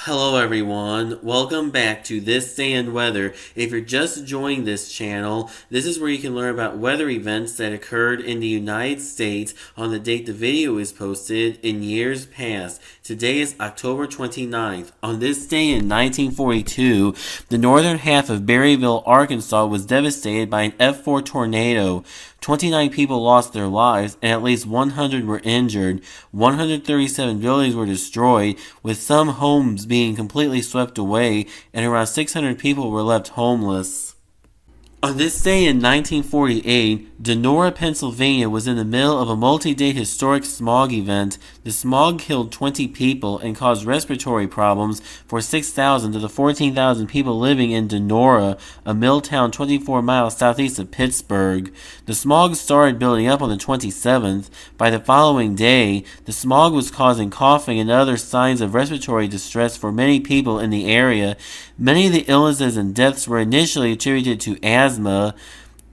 Hello everyone, welcome back to This Day in Weather. If you're just joining this channel, this is where you can learn about weather events that occurred in the United States on the date the video is posted in years past. Today is October 29th. On this day in 1942, the northern half of Berryville, Arkansas was devastated by an F4 tornado. 29 people lost their lives and at least 100 were injured. 137 buildings were destroyed, with some homes being completely swept away, and around 600 people were left homeless. On this day in 1948, Donora, Pennsylvania was in the middle of a multi-day historic smog event. The smog killed 20 people and caused respiratory problems for 6,000 to the 14,000 people living in Donora, a mill town 24 miles southeast of Pittsburgh. The smog started building up on the 27th. By the following day, the smog was causing coughing and other signs of respiratory distress for many people in the area. Many of the illnesses and deaths were initially attributed to asthma.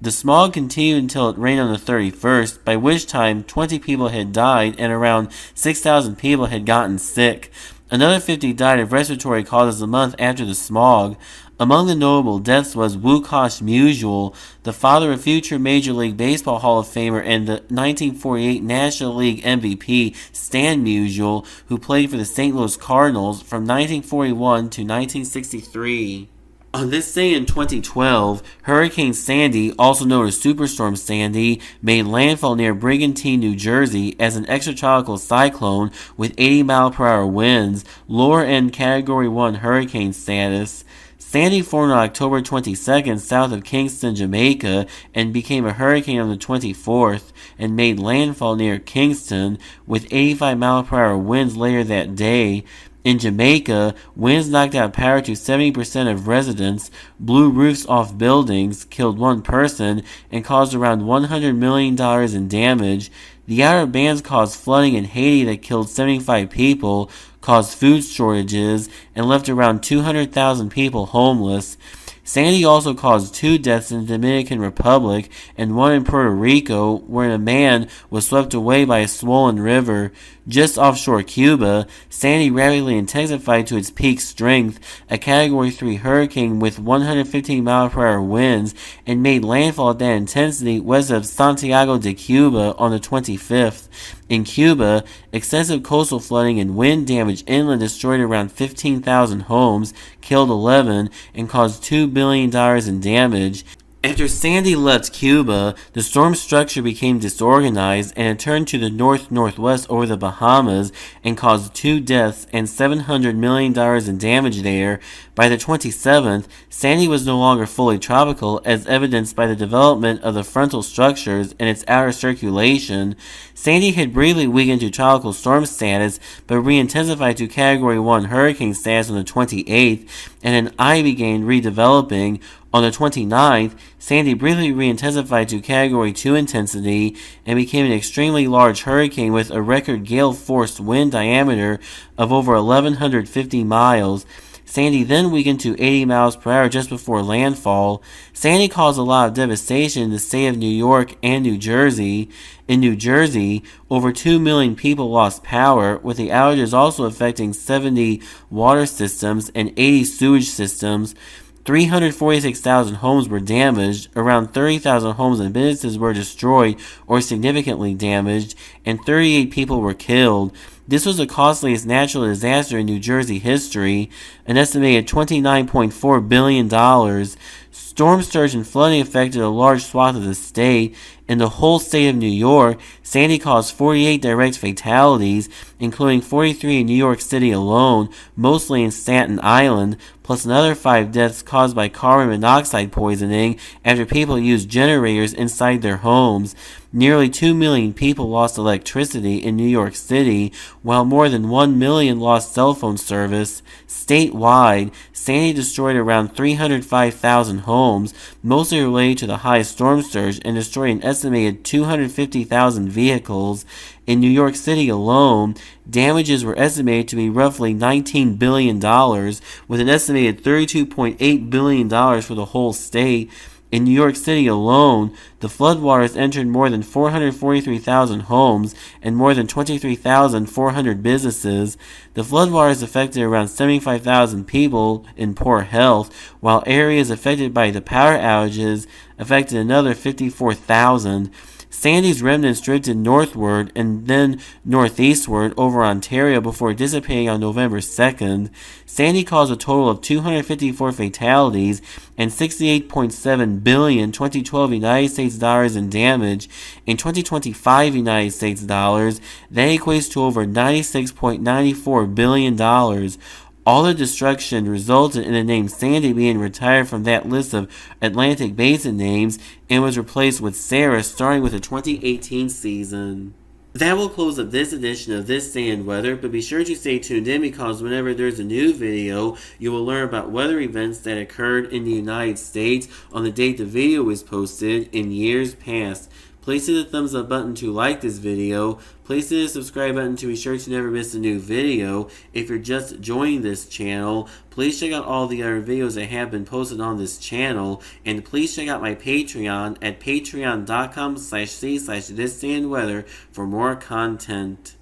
The smog continued until it rained on the 31st, by which time 20 people had died and around 6,000 people had gotten sick. Another 50 died of respiratory causes a month after the smog. Among the notable deaths was Lukasz Musial, the father of future Major League Baseball Hall of Famer and the 1948 National League MVP Stan Musial, who played for the St. Louis Cardinals from 1941 to 1963. On this day in 2012, Hurricane Sandy, also known as Superstorm Sandy, made landfall near Brigantine, New Jersey as an extratropical cyclone with 80-mile-per-hour winds, lower-end Category 1 hurricane status. Sandy formed on October 22nd south of Kingston, Jamaica, and became a hurricane on the 24th, and made landfall near Kingston with 85-mile-per-hour winds later that day. In Jamaica, winds knocked out power to 70% of residents, blew roofs off buildings, killed one person, and caused around $100 million in damage. The outer bands caused flooding in Haiti that killed 75 people, caused food shortages, and left around 200,000 people homeless. Sandy also caused 2 deaths in the Dominican Republic and 1 in Puerto Rico, where a man was swept away by a swollen river. Just offshore Cuba, Sandy rapidly intensified to its peak strength, a Category 3 hurricane with 115-mile-per-hour winds, and made landfall at that intensity west of Santiago de Cuba on the 25th. In Cuba, extensive coastal flooding and wind damage inland destroyed around 15,000 homes, killed 11, and caused $2 billion in damage. After Sandy left Cuba, the storm structure became disorganized and it turned to the north-northwest over the Bahamas and caused 2 deaths and $700 million in damage there. By the 27th, Sandy was no longer fully tropical, as evidenced by the development of the frontal structures in its outer circulation. Sandy had briefly weakened to tropical storm status, but re-intensified to Category 1 hurricane status on the 28th, and an eye began redeveloping. On the 29th, Sandy briefly re-intensified to Category 2 intensity and became an extremely large hurricane with a record gale-force wind diameter of over 1,150 miles. Sandy then weakened to 80 miles per hour just before landfall. Sandy caused a lot of devastation in the state of New York and New Jersey. In New Jersey, over 2 million people lost power, with the outages also affecting 70 water systems and 80 sewage systems. 346,000 homes were damaged, around 30,000 homes and businesses were destroyed or significantly damaged, and 38 people were killed. This was the costliest natural disaster in New Jersey history, an estimated $29.4 billion. Storm surge and flooding affected a large swath of the state. In the whole state of New York, Sandy caused 48 direct fatalities, including 43 in New York City alone, mostly in Staten Island, plus another 5 deaths caused by carbon monoxide poisoning after people used generators inside their homes. Nearly 2 million people lost electricity in New York City, while more than 1 million lost cell phone service. Statewide, Sandy destroyed around 305,000 homes, mostly related to the high storm surge, and destroyed an estimated 250,000 vehicles. In New York City alone, damages were estimated to be roughly $19 billion, with an estimated $32.8 billion for the whole state. In New York City alone, the floodwaters entered more than 443,000 homes and more than 23,400 businesses. The floodwaters affected around 75,000 people in poor health, while areas affected by the power outages affected another 54,000. Sandy's remnants drifted northward and then northeastward over Ontario before dissipating on November 2nd. Sandy caused a total of 254 fatalities and $68.7 billion 2012 United States dollars in damage. In 2025 United States dollars, that equates to over $96.94 billion. All the destruction resulted in the name Sandy being retired from that list of Atlantic Basin names and was replaced with Sarah starting with the 2018 season. That will close up this edition of This Day in Weather, but be sure to stay tuned in because whenever there's a new video, you will learn about weather events that occurred in the United States on the date the video was posted in years past. Please hit the thumbs up button to like this video. Please hit the subscribe button to be sure to never miss a new video. If you're just joining this channel, please check out all the other videos that have been posted on this channel. And please check out my Patreon at patreon.com/c/thisdayinweather for more content.